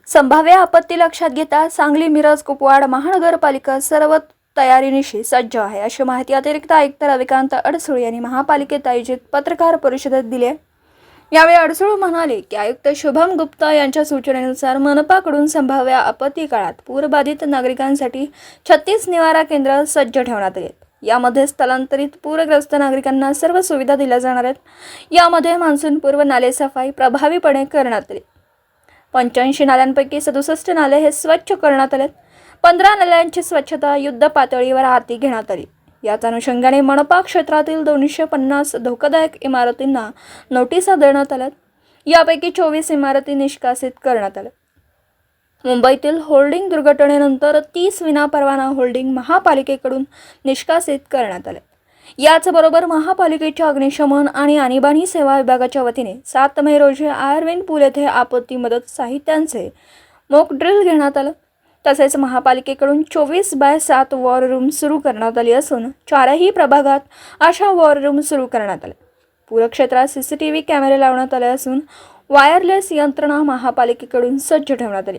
संभाव्य आपत्ती लक्षात घेता सांगली मिरज कुपवाड महानगरपालिका सर्व तयारीनिशी सज्ज आहे, अशी माहिती अतिरिक्त आयुक्त रविकांत अडसूळ यांनी महापालिकेत आयोजित पत्रकार परिषदेत दिली आहे। यावेळी अडसूळ म्हणाले की आयुक्त शुभम गुप्ता यांच्या सूचनेनुसार मनपाकडून संभाव्य आपत्ती काळात पूरबाधित नागरिकांसाठी 36 निवारा केंद्र सज्ज ठेवण्यात आले। यामध्ये स्थलांतरित पूरग्रस्त नागरिकांना सर्व सुविधा दिल्या जाणार आहेत। यामध्ये मान्सूनपूर्व नाले सफाई प्रभावीपणे करण्यात आली। 85 नाल्यांपैकी 67 नाले हे स्वच्छ करण्यात आले। 15 नाल्यांची स्वच्छता युद्ध पातळीवर हाती घेण्यात आली। याच अनुषंगाने मनपा क्षेत्रातील 250 धोकादायक इमारतींना नोटिसा देण्यात आल्या। यापैकी 24 इमारती निष्कासित करण्यात आल्या। मुंबईतील होल्डिंग दुर्घटनेनंतर 30 विनापरवाना होल्डिंग महापालिकेकडून निष्कासित करण्यात आले। याचबरोबर महापालिकेच्या अग्निशमन आणि आणीबाणी सेवा विभागाच्या वतीने 7 मे रोजी आयर्विन पूल येथे आपत्ती मदत साहित्यांचे मॉक ड्रिल घेण्यात आलं। तसेच महापालिकेकडून 24/7 वॉर रूम सुरू करण्यात आली असून 4ही प्रभागात अशा वॉर रूम सुरू करण्यात आल्या। पूरक्षेत्रात CCTV कॅमेरे लावण्यात आले असून वायरलेस यंत्रणा महापालिकेकडून सज्ज ठेवण्यात आली।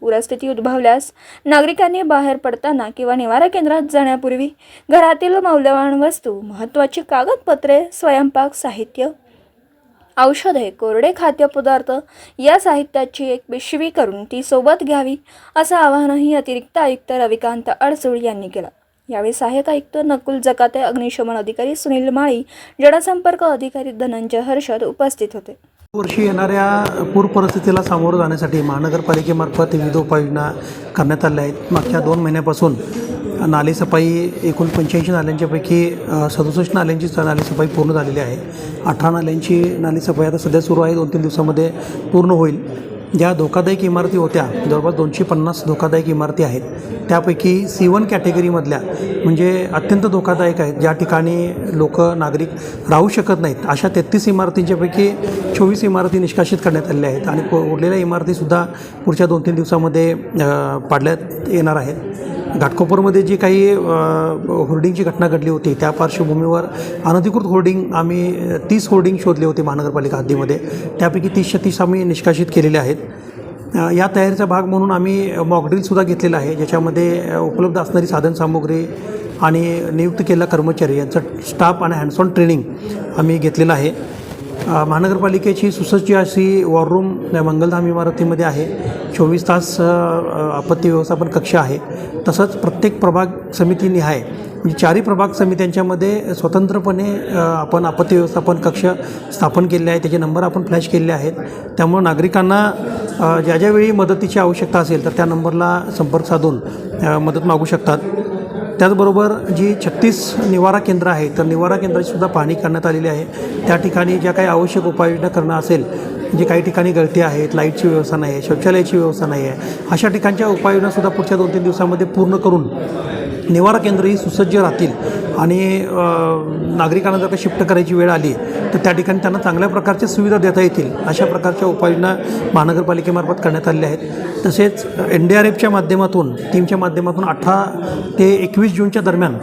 पूरस्थिती उद्भवल्यास नागरिकांनी बाहेर पडताना किंवा निवारा केंद्रात जाण्यापूर्वी घरातील मौल्यवान वस्तू, महत्त्वाची कागदपत्रे, स्वयंपाक साहित्य, औषधे, कोरडे खाद्यपदार्थ या साहित्याची एक पिशवी करून ती सोबत घ्यावी, असं आवाहनही अतिरिक्त आयुक्त रविकांत अडसूळ यांनी केलं। यावेळी सहाय्यक आयुक्त नकुल जकाते, अग्निशमन अधिकारी सुनील माळी, जनसंपर्क अधिकारी धनंजय हर्षद उपस्थित होते। वर्षी येणाऱ्या पूर परिस्थितीला सामोरं जाण्यासाठी महानगरपालिकेमार्फत विविध उपाययोजना करण्यात आल्या आहेत। मागच्या 2 महिन्यापासून नाले सफाई एकूण 85 नाल्यांच्यापैकी 67 नाल्यांची नाले सफाई पूर्ण झालेली आहे। 18 नाल्यांची नाले सफाई आता सध्या सुरू आहे, 2-3 दिवसामध्ये पूर्ण होईल। ज्या धोकादायक इमारती होत्या, जवळपास 250 धोकादायक इमारती आहेत, त्यापैकी C1 कॅटेगरीमधल्या म्हणजे अत्यंत धोकादायक आहेत, ज्या ठिकाणी नागरिक राहू शकत नाहीत, अशा 33 इमारतींच्यापैकी 24 इमारती निष्कासित करण्यात आलेल्या आहेत आणि उरलेल्या इमारतीसुद्धा पुढच्या 2-3 दिवसामध्ये पाडण्यात येणार आहेत। घाटकोपरमध्ये जी काही होर्डिंगची घटना घडली होती, त्या पार्श्वभूमीवर अनधिकृत होर्डिंग आम्ही 30 होर्डिंग शोधले होते महानगरपालिका हद्दीमध्ये, त्यापैकी 30 आम्ही निष्कासित केलेले आहेत। या तयारीचा भाग म्हणून आम्ही मॉकड्रिलसुद्धा घेतलेला आहे, ज्याच्यामध्ये उपलब्ध असणारी साधनसामुग्री आणि नियुक्त केलेला कर्मचारी यांचा स्टाफ आणि हँड्स ऑन ट्रेनिंग आम्ही घेतलेलं आहे। महानगरपालिकेची सुसज्ज अशी वॉर रूम मंगलधाम इमारतीमध्ये आहे। 24 तास आपत्ती व्यवस्थापन कक्ष आहे। तसंच प्रत्येक प्रभाग समितीनिहाय म्हणजे 4ही प्रभाग समित्यांच्यामध्ये स्वतंत्रपणे आपण आपत्ती व्यवस्थापन कक्ष स्थापन केले आहे, त्याचे नंबर आपण फ्लॅश केलेले आहेत। त्यामुळे नागरिकांना ज्या ज्यावेळी मदतीची आवश्यकता असेल तर त्या नंबरला संपर्क साधून मदत मागू शकतात। त्याचबरोबर जी 36 निवारा केंद्र आहेत, तर निवारा केंद्राचीसुद्धा पाहणी करण्यात आलेली आहे। त्या ठिकाणी ज्या काही आवश्यक उपाययोजना करणं असेल, म्हणजे काही ठिकाणी गळती आहेत, लाईटची व्यवस्था नाही आहे, शौचालयाची व्यवस्था नाही आहे, अशा ठिकाणच्या उपाययोजनासुद्धा पुढच्या 2-3 दिवसामध्ये पूर्ण करून निवारा केंद्रही सुसज्ज राहतील आणि नागरिकांना जर का शिफ्ट करायची वेळ आली तर त्या ठिकाणी त्यांना चांगल्या प्रकारच्या सुविधा देता येतील, अशा प्रकारच्या उपाययोजना महानगरपालिकेमार्फत करण्यात आलेल्या आहेत। तसेच NDRFच्या माध्यमातून, टीमच्या माध्यमातून 18 ते 21 जूनच्या दरम्यान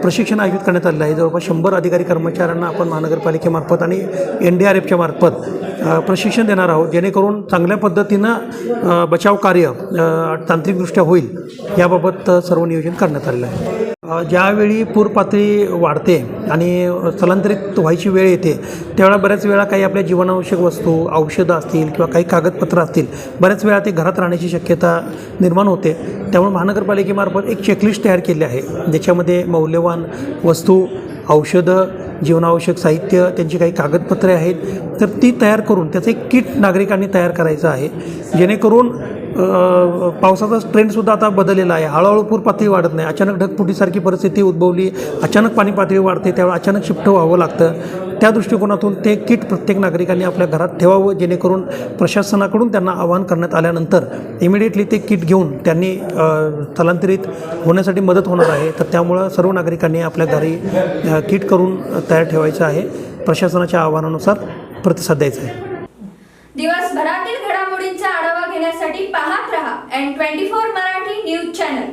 प्रशिक्षण आयोजित करण्यात आलेलं आहे। जवळपास 100 अधिकारी कर्मचाऱ्यांना आपण महानगरपालिकेमार्फत आणि NDRFच्या मार्फत प्रशिक्षण देणार आहोत, जेणेकरून चांगल्या पद्धतीनं बचाव कार्य तांत्रिकदृष्ट्या होईल, याबाबत सर्व नियोजन करण्यात आलेलं आहे। ज्यावेळी पूर पातळी वाढते आणि स्थलांतरित व्हायची वेळ येते, त्यावेळेला बऱ्याच वेळा काही आपल्या जीवनावश्यक वस्तू, औषधं असतील किंवा काही कागदपत्र असतील, बऱ्याच वेळा ते घरात राहण्याची शक्यता निर्माण होते। त्यामुळे महानगरपालिकेमार्फत एक चेकलिस्ट तयार केली आहे, ज्याच्यामध्ये मौल्यवान वस्तू, औषधं, जीवनावश्यक साहित्य, त्यांची काही कागदपत्रे आहेत, तर ती तयार करून त्याचं एक किट नागरिकांनी तयार करायचं आहे, जेणेकरून पावसाचा ट्रेंडसुद्धा आता बदललेला आहे। हळूहळू पूर पातळी वाढत नाही, अचानक ढगफुटीसारखी परिस्थिती उद्भवली, अचानक पाणी पातळी वाढते, त्यावेळी अचानक शिफ्ट व्हावं लागतं। त्या दृष्टिकोनातून ते किट प्रत्येक नागरिकांनी आपल्या घरात ठेवावं, जेणेकरून प्रशासनाकडून त्यांना आवाहन करण्यात आल्यानंतर इमिडिएटली ते किट घेऊन त्यांनी स्थलांतरित होण्यासाठी मदत होणार आहे। तर त्यामुळं सर्व नागरिकांनी आपल्या घरी किट करून तयार ठेवायचं आहे। प्रशासनाच्या आवाहनानुसार प्रतिसाद द्यायचा आहे। दिवसभरातील घडामोडींचा आढावा घेण्यासाठी पाहत रहा N24 मराठी न्यूज चॅनल।